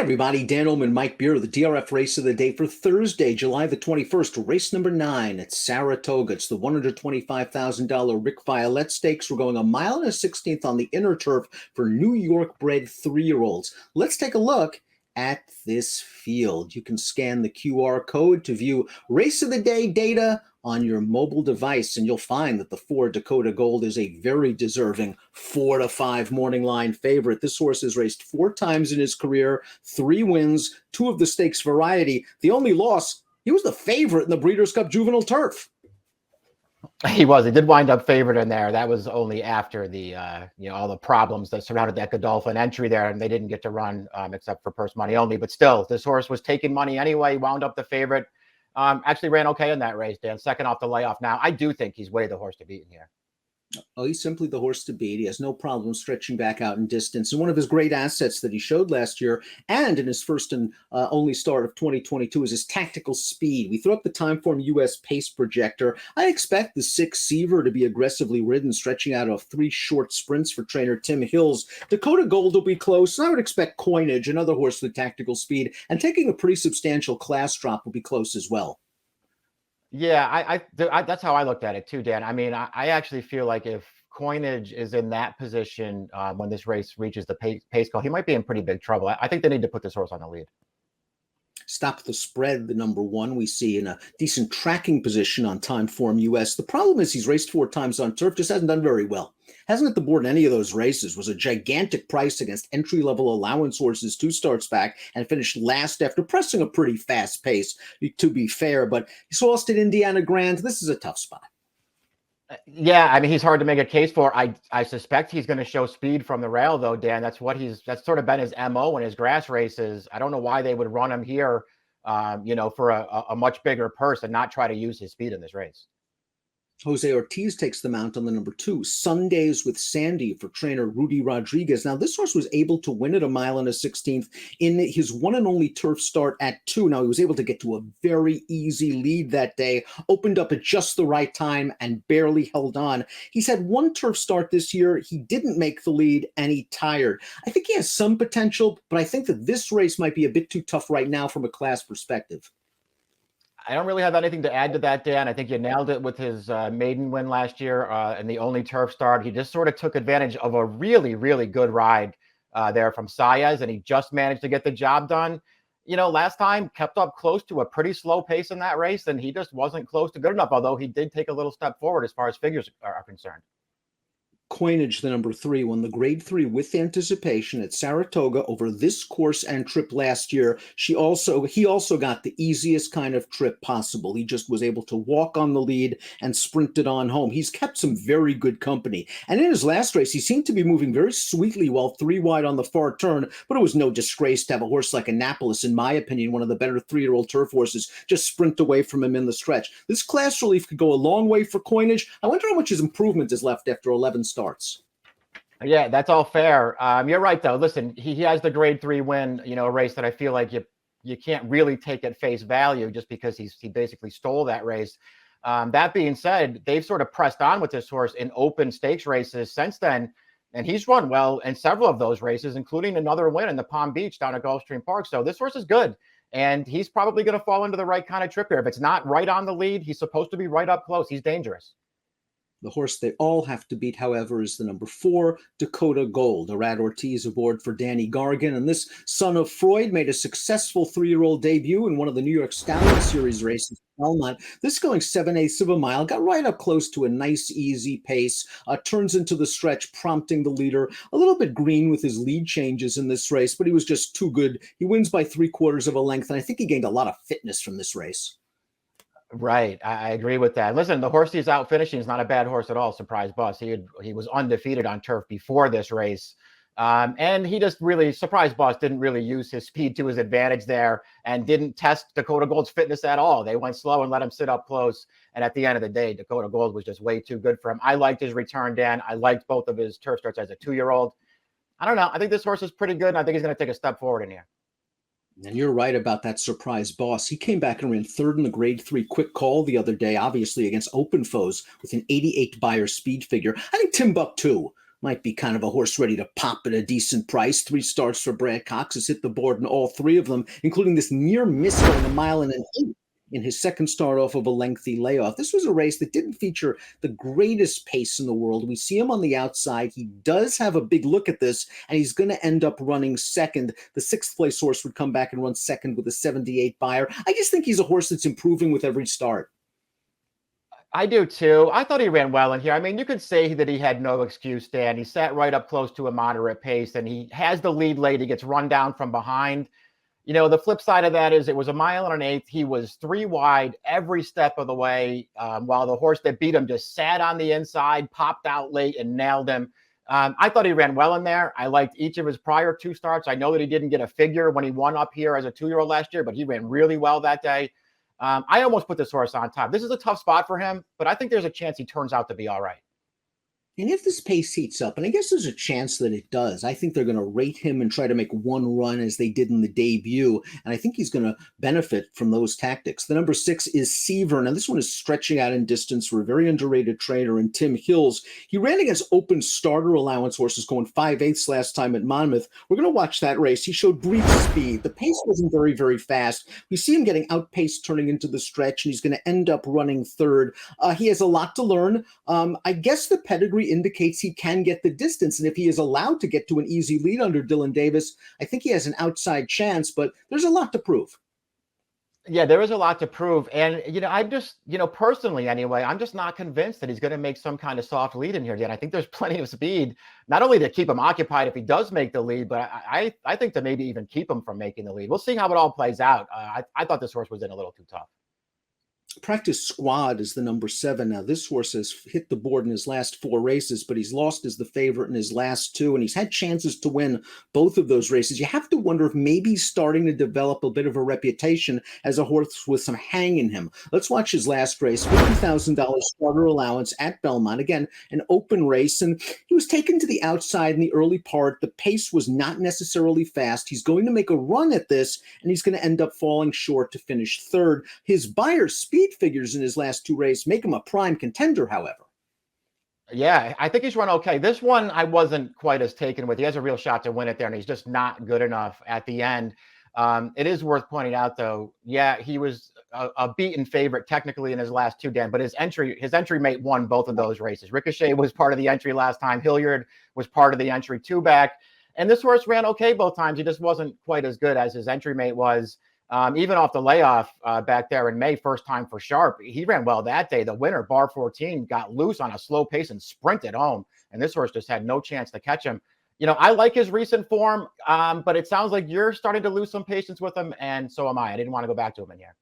everybody. Dan Ullman, Mike Beer, the DRF race of the day for Thursday, July the 21st, race number 9 at Saratoga. It's the $125,000 Rick Violette Stakes. We're going a mile and a 16th on the inner turf for New York-bred 3-year-olds. Let's take a look at this field. You can scan the QR code to view race of the day data on your mobile device, and you'll find that the 4 Dakota Gold is a very deserving 4-5 morning line favorite. This horse has raced 4 times in his career, 3 wins, 2 of the stakes variety. The only loss, he was the favorite in the Breeders' Cup Juvenile Turf. He was. He did wind up favorite in there. That was only after the, all the problems that surrounded that Godolphin entry there, and they didn't get to run except for purse money only. But still, this horse was taking money anyway. He wound up the favorite. Actually ran okay in that race, Dan. Second off the layoff. Now, I do think he's way the horse to beat in here. Oh, he's simply the horse to beat. He has no problem stretching back out in distance. And one of his great assets that he showed last year and in his first and only start of 2022 is his tactical speed. We threw up the Timeform US pace projector. I expect the 6 Seaver to be aggressively ridden, stretching out of 3 short sprints for trainer Tim Hills. Dakota Gold will be close. And I would expect Coinage, another horse with tactical speed, and taking a pretty substantial class drop, will be close as well. Yeah, I that's how I looked at it too, Dan. I mean, I actually feel like if Coinage is in that position when this race reaches the pace call, he might be in pretty big trouble. I think they need to put this horse on the lead. Stop the spread, the number 1 we see in a decent tracking position on Timeform US. The problem is he's raced 4 times on turf, just hasn't done very well. Hasn't hit the board in any of those races, was a gigantic price against entry-level allowance horses 2 starts back, and finished last after pressing a pretty fast pace, to be fair. But he's lost at Indiana Grand. This is a tough spot. Yeah, I mean, he's hard to make a case for. I suspect he's going to show speed from the rail, though, Dan. That's sort of been his MO in his grass races. I don't know why they would run him here, for a much bigger purse and not try to use his speed in this race. Jose Ortiz takes the mount on the number 2, Sundays with Sandy, for trainer Rudy Rodriguez. Now, this horse was able to win at a mile and a 16th in his one and only turf start at 2. Now, he was able to get to a very easy lead that day, opened up at just the right time, and barely held on. He's had 1 turf start this year. He didn't make the lead, and he tired. I think he has some potential, but I think that this race might be a bit too tough right now from a class perspective. I don't really have anything to add to that, Dan. I think you nailed it with his maiden win last year and the only turf start. He just sort of took advantage of a really, really good ride there from Saez, and he just managed to get the job done. Last time kept up close to a pretty slow pace in that race, and he just wasn't close to good enough, although he did take a little step forward as far as figures are concerned. Coinage, the number 3, won the grade 3 with anticipation at Saratoga over this course and trip last year. He also got the easiest kind of trip possible. He just was able to walk on the lead and sprinted on home. He's kept some very good company. And in his last race, he seemed to be moving very sweetly while 3 wide on the far turn, but it was no disgrace to have a horse like Annapolis, in my opinion, one of the better 3-year-old turf horses, just sprint away from him in the stretch. This class relief could go a long way for Coinage. I wonder how much his improvement is left after 11 starts. Yeah, that's all fair. You're right, though. Listen, he has the grade 3 win, a race that I feel like you can't really take at face value just because he basically stole that race. That being said, they've sort of pressed on with this horse in open stakes races since then, and he's run well in several of those races, including another win in the Palm Beach down at Gulfstream Park. So this horse is good, and he's probably going to fall into the right kind of trip here. If it's not right on the lead, he's supposed to be right up close. He's dangerous. The horse they all have to beat, however, is the number 4, Dakota Gold. Arad Ortiz aboard for Danny Gargan, and this son of Freud made a successful 3-year-old debut in one of the New York Stallion Series races. Belmont. This going 7/8 of a mile, got right up close to a nice, easy pace, turns into the stretch, prompting the leader. A little bit green with his lead changes in this race, but he was just too good. He wins by 3/4 of a length, and I think he gained a lot of fitness from this race. Right. I agree with that. Listen, the horse he's out finishing is not a bad horse at all. Surprise Boss. He was undefeated on turf before this race. And he just really, Surprise Boss didn't really use his speed to his advantage there and didn't test Dakota Gold's fitness at all. They went slow and let him sit up close. And at the end of the day, Dakota Gold was just way too good for him. I liked his return, Dan. I liked both of his turf starts as a 2-year-old. I don't know. I think this horse is pretty good, and I think he's going to take a step forward in here. And you're right about that Surprise Boss. He came back and ran 3rd in the grade 3 quick call the other day, obviously against open foes with an 88 buyer speed figure. I think Timbuktu Might be kind of a horse ready to pop at a decent price. 3 starts for Brad Cox, has hit the board in all 3 of them, including this near miss going 1 mile and an 8 in his second start off of a lengthy layoff. This was a race that didn't feature the greatest pace in the world. We see him on the outside. He does have a big look at this, and he's going to end up running second. The 6th place horse would come back and run second with a 78 buyer. I just think he's a horse that's improving with every start. I do too. I thought he ran well in here. I mean, you could say that he had no excuse, Dan. He sat right up close to a moderate pace, and he has the lead late. He gets run down from behind. You know, the flip side of that is it was 1 mile and an 8th. He was 3 wide every step of the way, while the horse that beat him just sat on the inside, popped out late, and nailed him. I thought he ran well in there. I liked each of his prior 2 starts. I know that he didn't get a figure when he won up here as a 2-year-old last year, but he ran really well that day. I almost put this horse on top. This is a tough spot for him, but I think there's a chance he turns out to be all right. And if this pace heats up, and I guess there's a chance that it does, I think they're going to rate him and try to make one run as they did in the debut. And I think he's going to benefit from those tactics. The number 6 is Seaver. Now, this one is stretching out in distance for a very underrated trainer in Tim Hills. He ran against open starter allowance horses going 5/8 last time at Monmouth. We're going to watch that race. He showed brief speed. The pace wasn't very, very fast. We see him getting outpaced turning into the stretch, and he's going to end up running third. He has a lot to learn. I guess the pedigree indicates he can get the distance. And if he is allowed to get to an easy lead under Dylan Davis, I think he has an outside chance, but there's a lot to prove. Yeah, there is a lot to prove. And, I'm just, personally anyway, I'm just not convinced that he's going to make some kind of soft lead in here yet. I think there's plenty of speed, not only to keep him occupied if he does make the lead, but I think to maybe even keep him from making the lead. We'll see how it all plays out. I thought this horse was in a little too tough. Practice Squad is the number 7. Now, this horse has hit the board in his last 4 races, but he's lost as the favorite in his last 2, and he's had chances to win both of those races. You have to wonder if maybe he's starting to develop a bit of a reputation as a horse with some hang in him. Let's watch his last race, $50,000 starter allowance at Belmont. Again, an open race, and he was taken to the outside in the early part. The pace was not necessarily fast. He's going to make a run at this, and he's going to end up falling short to finish third. His buyer's speed figures in his last 2 races make him a prime contender, however. Yeah, I think he's run okay. This one I wasn't quite as taken with. He has a real shot to win it there, and he's just not good enough at the end. It is worth pointing out, though, yeah, he was a beaten favorite technically in his last 2, Dan, but his entry mate won both of those races. Ricochet was part of the entry last time. Hilliard was part of the entry 2 back. And this horse ran okay both times. He just wasn't quite as good as his entry mate was. Even off the layoff back there in May, first time for Sharp, he ran well that day. The winner, Bar 14, got loose on a slow pace and sprinted home. And this horse just had no chance to catch him. I like his recent form, but it sounds like you're starting to lose some patience with him, and so am I. I didn't want to go back to him in here.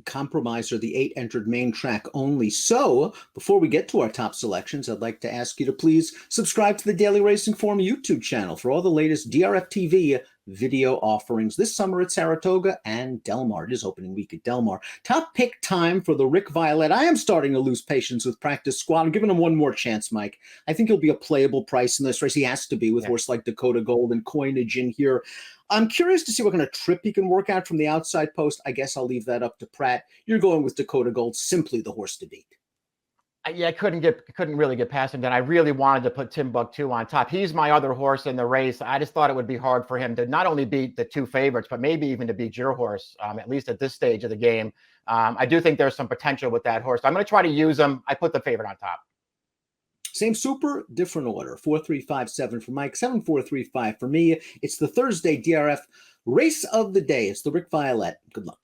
Compromiser, the 8 entered main track only. So before we get to our top selections, I'd like to ask you to please subscribe to the Daily Racing Form YouTube channel for all the latest DRFTV video offerings this summer at Saratoga and Del Mar. It is opening week at Del Mar. Top pick time for the Rick Violette. I am starting to lose patience with Practice Squad. I'm giving him one more chance, Mike. I think he'll be a playable price in this race. He has to be with horse like Dakota Gold and coinage in here. I'm curious to see what kind of trip he can work out from the outside post. I guess I'll leave that up to Pratt. You're going with Dakota Gold, simply the horse to beat. Yeah, I couldn't really get past him. Then I really wanted to put Timbuktu on top. He's my other horse in the race. I just thought it would be hard for him to not only beat the 2 favorites, but maybe even to beat your horse, at least at this stage of the game. I do think there's some potential with that horse. I'm going to try to use him. I put the favorite on top. Same super, different order. 4-3-5-7 for Mike, 7-4-3-5 for me. It's the Thursday DRF race of the day. It's the Rick Violette. Good luck.